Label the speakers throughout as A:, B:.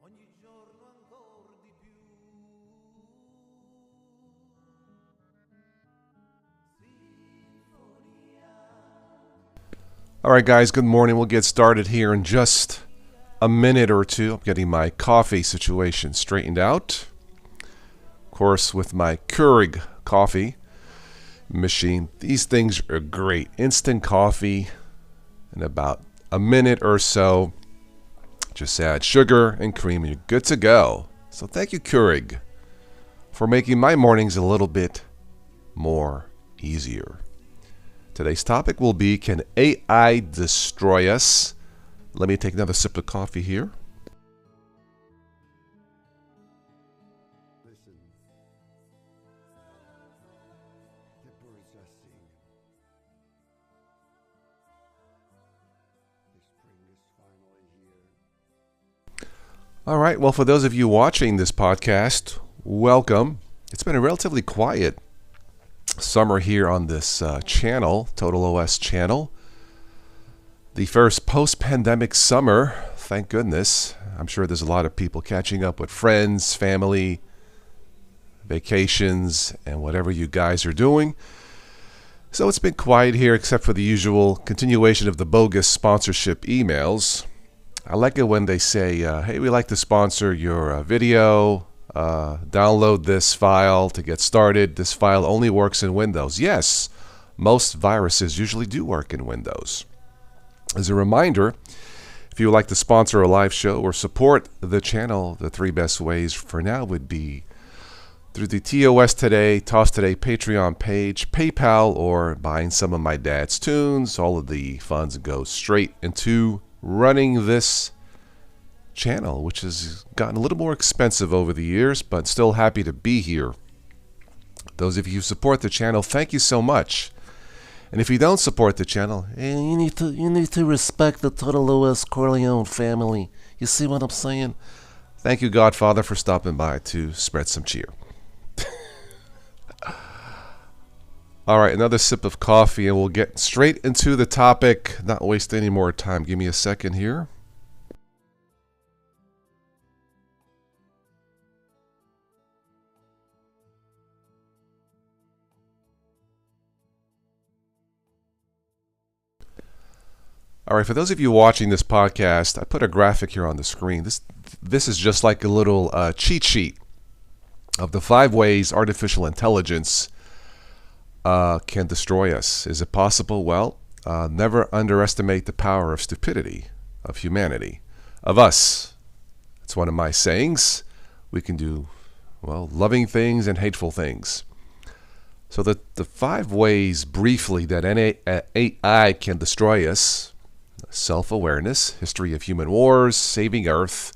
A: ogni giorno ancora di più.
B: All right, guys, good morning. We'll get started here in just a minute or two. I'm getting my coffee situation straightened out. Of course, with my Keurig coffee machine. These things are great. Instant coffee in about a minute or so. Just add sugar and cream and you're good to go. So thank you, Keurig, for making my mornings a little bit more easier. Today's topic will be, can AI destroy us? Let me take another sip of coffee here.
C: Listen. The birds are singing. The spring is finally here.
B: All right, well, for those of you watching this podcast, welcome. It's been a relatively quiet summer here on this channel, Total OS channel. The first post-pandemic summer, thank goodness. I'm sure there's a lot of people catching up with friends, family, vacations, and whatever you guys are doing. So it's been quiet here except for the usual continuation of the bogus sponsorship emails. I like it when they say, hey, we like to sponsor your video. Download this file to get started. This file only works in Windows. Yes, most viruses usually do work in Windows. As a reminder, if you would like to sponsor a live show or support the channel, the three best ways for now would be through the TOS Today, Toss Today Patreon page, PayPal, or buying some of my dad's tunes. All of the funds go straight into running this channel, which has gotten a little more expensive over the years, but still happy to be here. Those of you who support the channel, thank you so much. And if you don't support the channel, you need to respect the Total OS Corleone family. You see what I'm saying? Thank you, Godfather, for stopping by to spread some cheer. All right, another sip of coffee, and we'll get straight into the topic. Not waste any more time. Give me a second here. All right, for those of you watching this podcast, I put a graphic here on the screen. This is just like a little cheat sheet of the 5 ways artificial intelligence can destroy us. Is it possible? Well, never underestimate the power of stupidity, of humanity, of us. It's one of my sayings. We can do, well, loving things and hateful things. So the 5 ways, briefly, that AI can destroy us: self-awareness, history of human wars, saving Earth,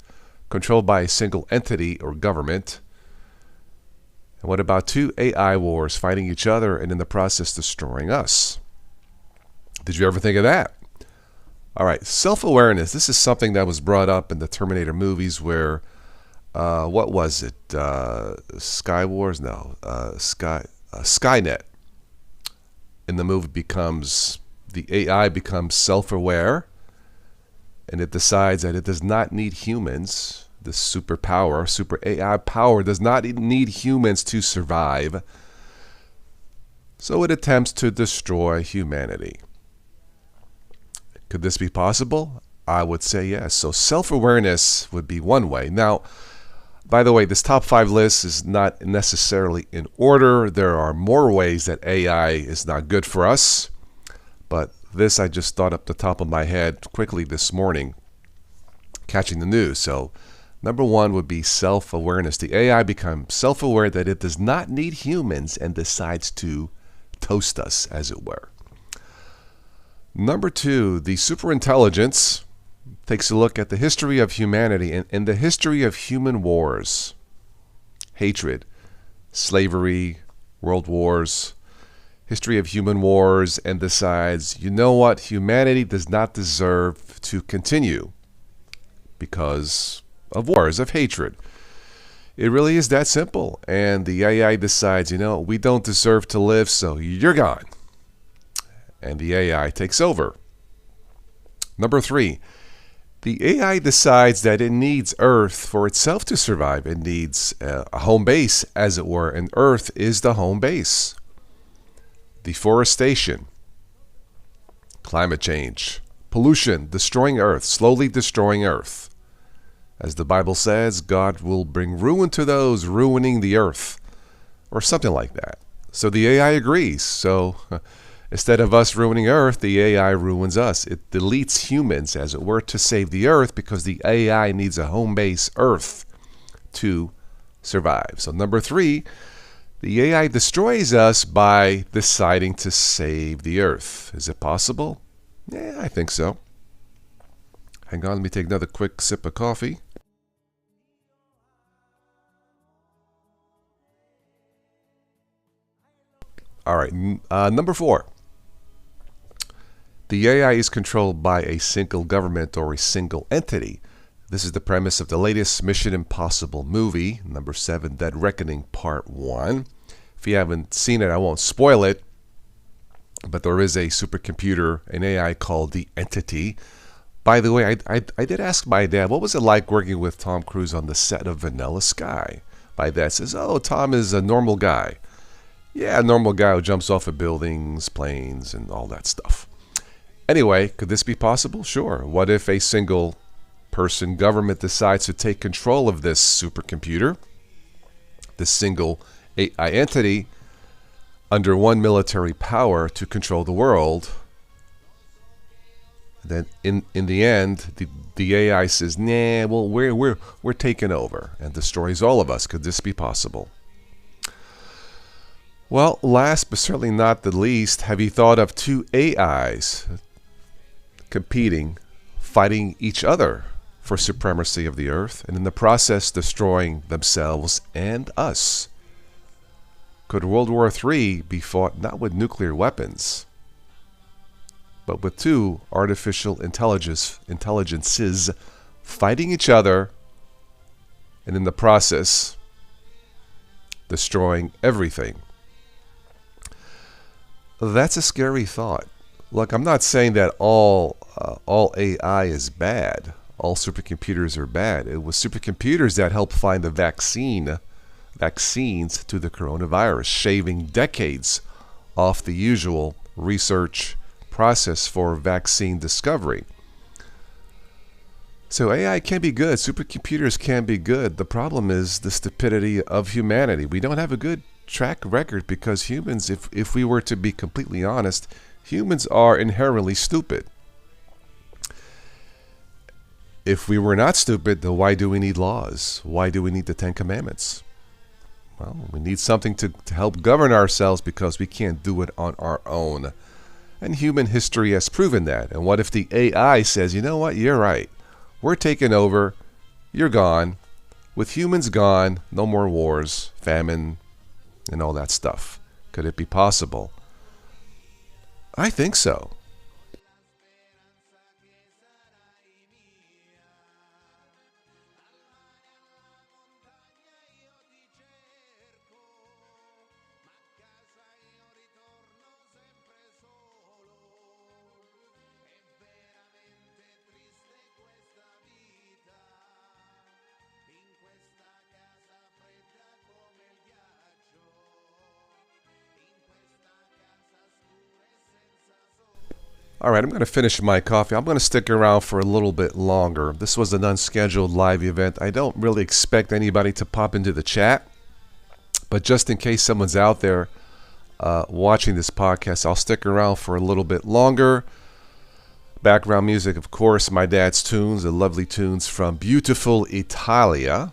B: controlled by a single entity or government. And what about 2 AI wars, fighting each other and in the process destroying us? Did you ever think of that? All right, self-awareness. This is something that was brought up in the Terminator movies where, what was it? Sky Wars? No, Skynet. In the movie the AI becomes self-aware, and it decides that it does not need humans. This super AI power does not need humans to survive. So it attempts to destroy humanity. Could this be possible? I would say yes. So self-awareness would be one way. Now, by the way, this top 5 list is not necessarily in order. There are more ways that AI is not good for us. But this I just thought up the top of my head quickly this morning, catching the news. So number 1 would be self-awareness. The AI becomes self-aware that it does not need humans and decides to toast us, as it were. Number 2, the superintelligence takes a look at the history of humanity and the history of human wars, hatred, slavery, world wars, history of human wars, and decides, you know what, humanity does not deserve to continue because of wars, of hatred. It really is that simple. And the AI decides, you know, we don't deserve to live, so you're gone. And the AI takes over. Number 3, The AI decides that it needs Earth for itself to survive. It needs a home base, as it were, and Earth is the home base. Deforestation, climate change, pollution, destroying Earth, slowly destroying Earth. As the Bible says, God will bring ruin to those ruining the earth, or something like that. So the AI agrees. So instead of us ruining Earth, the AI ruins us. It deletes humans, as it were, to save the Earth because the AI needs a home base, Earth, to survive. So number 3, the AI destroys us by deciding to save the Earth. Is it possible? Yeah, I think so. Hang on, let me take another quick sip of coffee. All right, number 4. The AI is controlled by a single government or a single entity. This is the premise of the latest Mission Impossible movie, number 7, Dead Reckoning Part 1. If you haven't seen it, I won't spoil it, but there is a supercomputer, an AI called the Entity. By the way, I did ask my dad, what was it like working with Tom Cruise on the set of Vanilla Sky? My dad says, oh, Tom is a normal guy. Yeah, a normal guy who jumps off of buildings, planes, and all that stuff. Anyway, could this be possible? Sure. What if a single person government decides to take control of this supercomputer, this single AI entity, under one military power to control the world? Then in the end, the AI says, nah, well, we're taking over and destroys all of us. Could this be possible? Well, last but certainly not the least, have you thought of 2 AIs competing, fighting each other for supremacy of the earth, and in the process destroying themselves and us? Could World War III be fought not with nuclear weapons, but with 2 artificial intelligences fighting each other, and in the process destroying everything? That's a scary thought. Look, I'm not saying that all AI is bad. All supercomputers are bad. It was supercomputers that helped find the vaccines to the coronavirus, shaving decades off the usual research process for vaccine discovery. So AI can be good. Supercomputers can be good. The problem is the stupidity of humanity. We don't have a good track record because humans, if we were to be completely honest, humans are inherently stupid. If we were not stupid, then why do we need laws? Why do we need the 10 Commandments? Well, we need something to help govern ourselves because we can't do it on our own. And human history has proven that. And what if the AI says, you know what, you're right. We're taking over. You're gone. With humans gone, no more wars, famine, and all that stuff. Could it be possible? I think so. All right, I'm going to finish my coffee. I'm going to stick around for a little bit longer. This was an unscheduled live event. I don't really expect anybody to pop into the chat, but just in case someone's out there watching this podcast, I'll stick around for a little bit longer. Background music, of course, my dad's tunes, the lovely tunes from beautiful Italia.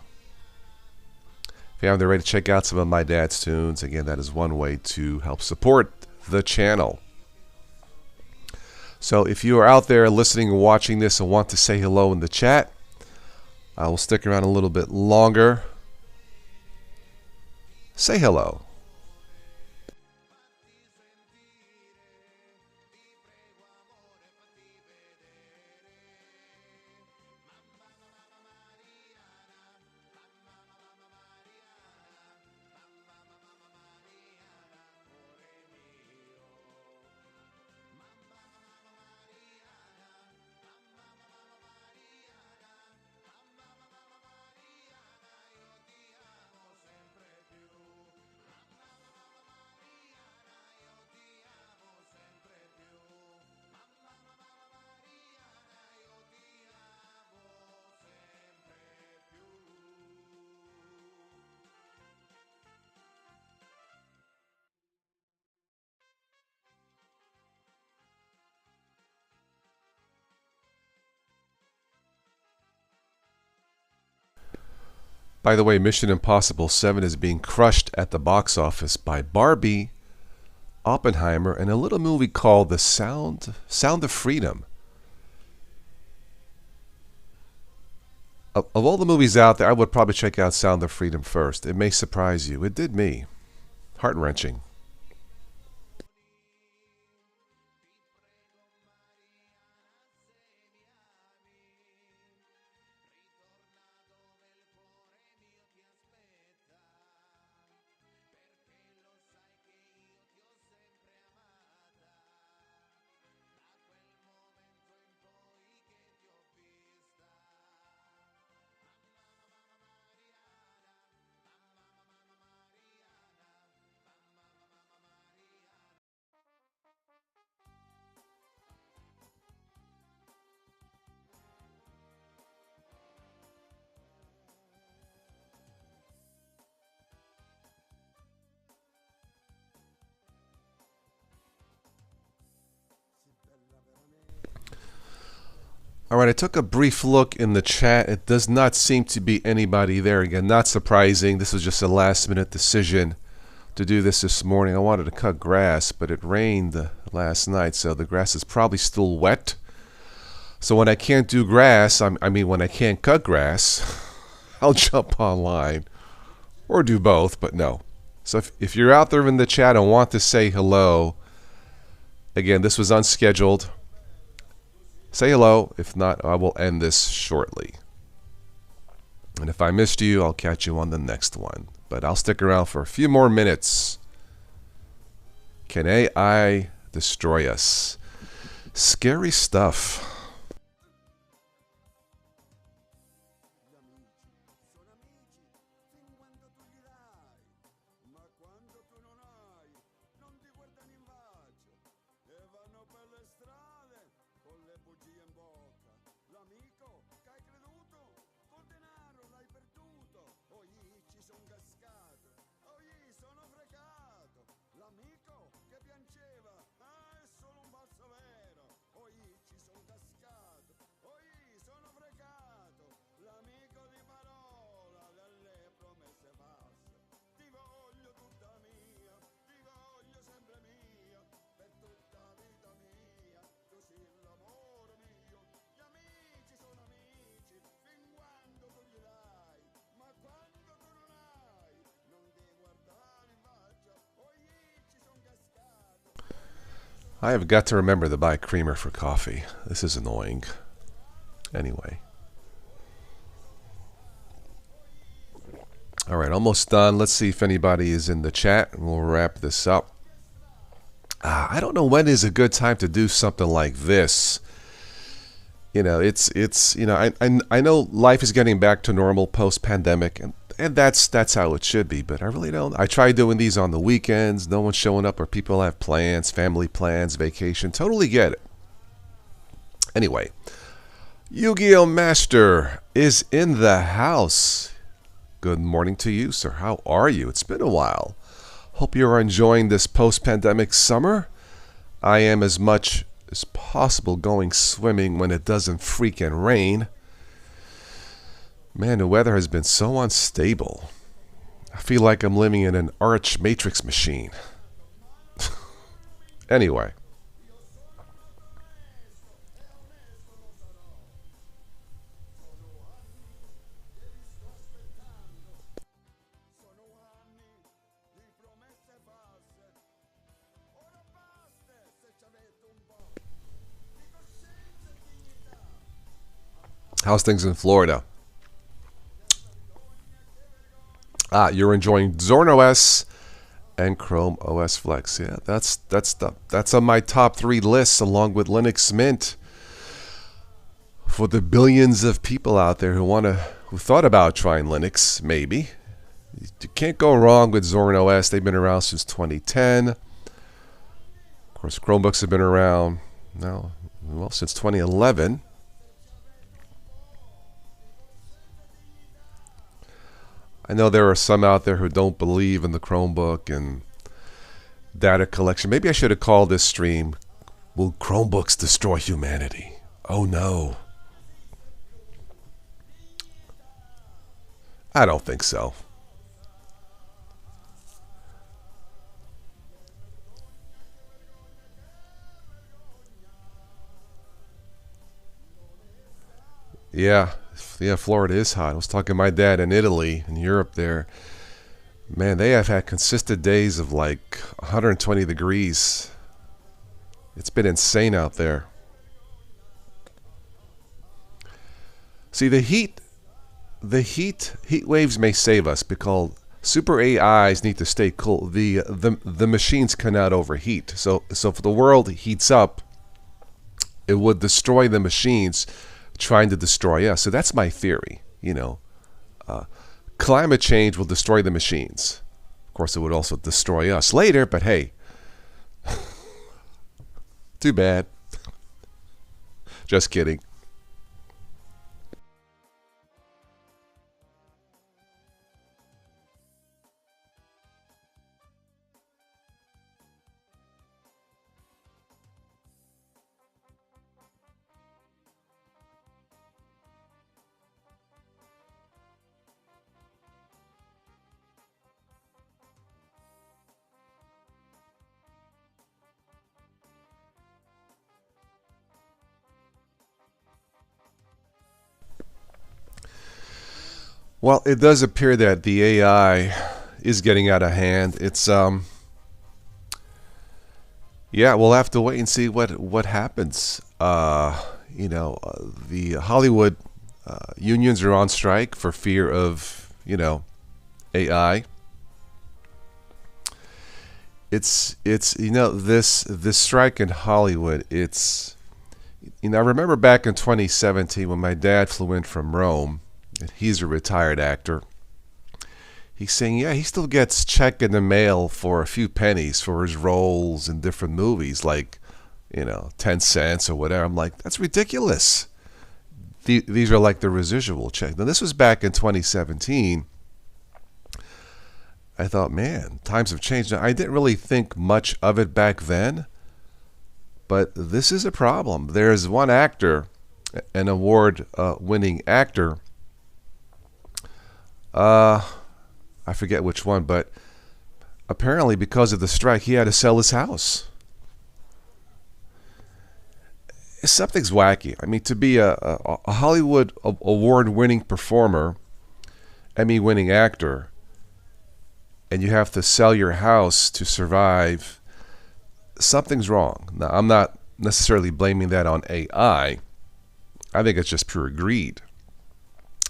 B: If you haven't already, check out some of my dad's tunes. Again, that is one way to help support the channel. So if you are out there listening and watching this and want to say hello in the chat, I will stick around a little bit longer. Say hello. By the way, Mission Impossible 7 is being crushed at the box office by Barbie, Oppenheimer, and a little movie called The Sound of Freedom. Of all the movies out there, I would probably check out Sound of Freedom first. It may surprise you. It did me. Heart-wrenching. All right, I took a brief look in the chat. It does not seem to be anybody there. Again, not surprising. This was just a last-minute decision to do this morning. I wanted to cut grass, but it rained last night, so the grass is probably still wet. So when I can't do grass, when I can't cut grass, I'll jump online or do both, but no. So if you're out there in the chat and want to say hello, again, this was unscheduled. Say hello. If not, I will end this shortly. And if I missed you, I'll catch you on the next one. But I'll stick around for a few more minutes. Can AI destroy us? Scary stuff. I have got to remember to buy creamer for coffee. This is annoying. Anyway. All right, almost done. Let's see if anybody is in the chat, and we'll wrap this up. I don't know when is a good time to do something like this. You know, I know life is getting back to normal post-pandemic, and that's how it should be, but I really don't. I try doing these on the weekends. No one's showing up, or people have plans, family plans, vacation. Totally get it. Anyway, Yu-Gi-Oh! Master is in the house. Good morning to you, sir. How are you? It's been a while. Hope you're enjoying this post-pandemic summer. I am as much as possible going swimming when it doesn't freaking rain. Man, the weather has been so unstable. I feel like I'm living in an arch matrix machine. Anyway. How's things in Florida? You're enjoying Zorn OS and Chrome OS Flex. Yeah, that's on my top 3 lists, along with Linux Mint. For the billions of people out there who thought about trying Linux, maybe you can't go wrong with Zorn OS. They've been around since 2010. Of course, Chromebooks have been around now, since 2011. I know there are some out there who don't believe in the Chromebook and data collection. Maybe I should have called this stream, "Will Chromebooks Destroy Humanity?" Oh no. I don't think so. Yeah, yeah, Florida is hot. I was talking to my dad in Italy, in Europe there. Man, they have had consistent days of like 120 degrees. It's been insane out there. See, heat waves may save us because super AIs need to stay cool. The machines cannot overheat. So if the world heats up, it would destroy the machines trying to destroy us. So that's my theory. Climate change will destroy the machines. Of course, it would also destroy us later, but hey, too bad. Just kidding. Well, it does appear that the AI is getting out of hand. Yeah, we'll have to wait and see what happens. The Hollywood unions are on strike for fear of AI. It's this strike in Hollywood. I remember back in 2017 when my dad flew in from Rome. He's a retired actor. He's saying, yeah, he still gets check in the mail for a few pennies for his roles in different movies, like, 10 cents or whatever. I'm like, that's ridiculous. These are like the residual check. Now, this was back in 2017. I thought, man, times have changed. Now, I didn't really think much of it back then, but this is a problem. There's one actor, an award-winning actor. I forget which one, but apparently because of the strike, he had to sell his house. Something's wacky. I mean, to be a Hollywood award-winning performer, Emmy-winning actor, and you have to sell your house to survive, something's wrong. Now, I'm not necessarily blaming that on AI. I think it's just pure greed.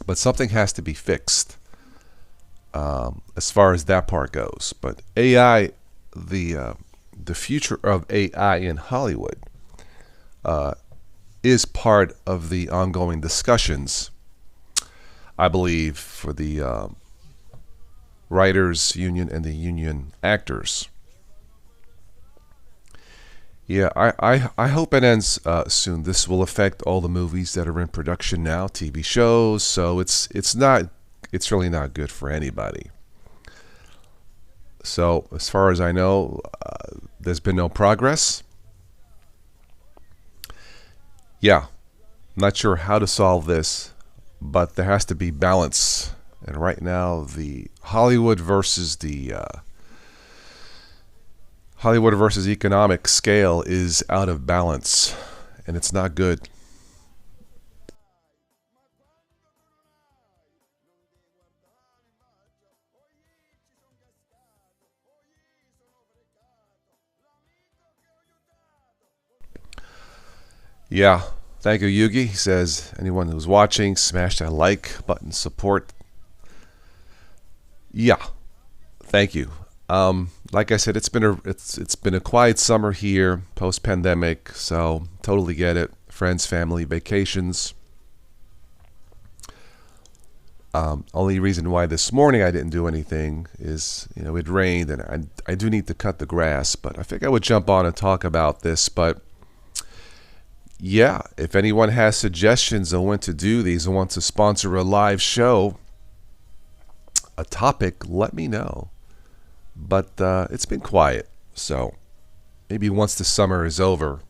B: But something has to be fixed as far as that part goes. But AI, the future of AI in Hollywood is part of the ongoing discussions, I believe, for the writers union and the union actors. Yeah, I hope it ends soon. This will affect all the movies that are in production now, TV shows. So it's really not good for anybody. So as far as I know, there's been no progress. Yeah, not sure how to solve this, but there has to be balance. And right now, the Hollywood versus economic scale is out of balance, and it's not good. Yeah, thank you, Yugi. He says, anyone who's watching, smash that like button, support. Yeah, thank you. Like I said, it's been a quiet summer here, post pandemic, so totally get it. Friends, family, vacations. Only reason why this morning I didn't do anything is it rained, and I do need to cut the grass. But I think I would jump on and talk about this. But yeah, if anyone has suggestions on when to do these and wants to sponsor a live show, a topic, let me know. But it's been quiet, so maybe once the summer is over,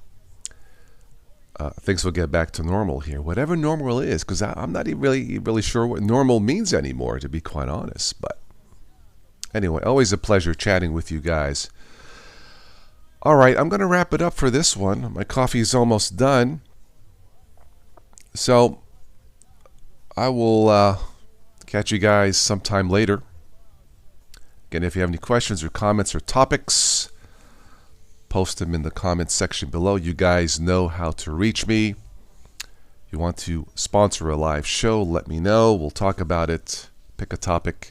B: things will get back to normal here, whatever normal is, because I'm not even really sure what normal means anymore, to be quite honest. But anyway, always a pleasure chatting with you guys. All right, I'm going to wrap it up for this one. My coffee is almost done. So I will catch you guys sometime later. Again, if you have any questions or comments or topics, post them in the comments section below. You guys know how to reach me. If you want to sponsor a live show, let me know. We'll talk about it, pick a topic,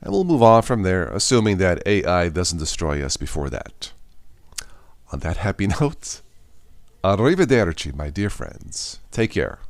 B: and we'll move on from there, assuming that AI doesn't destroy us before that. On that happy note, arrivederci, my dear friends. Take care.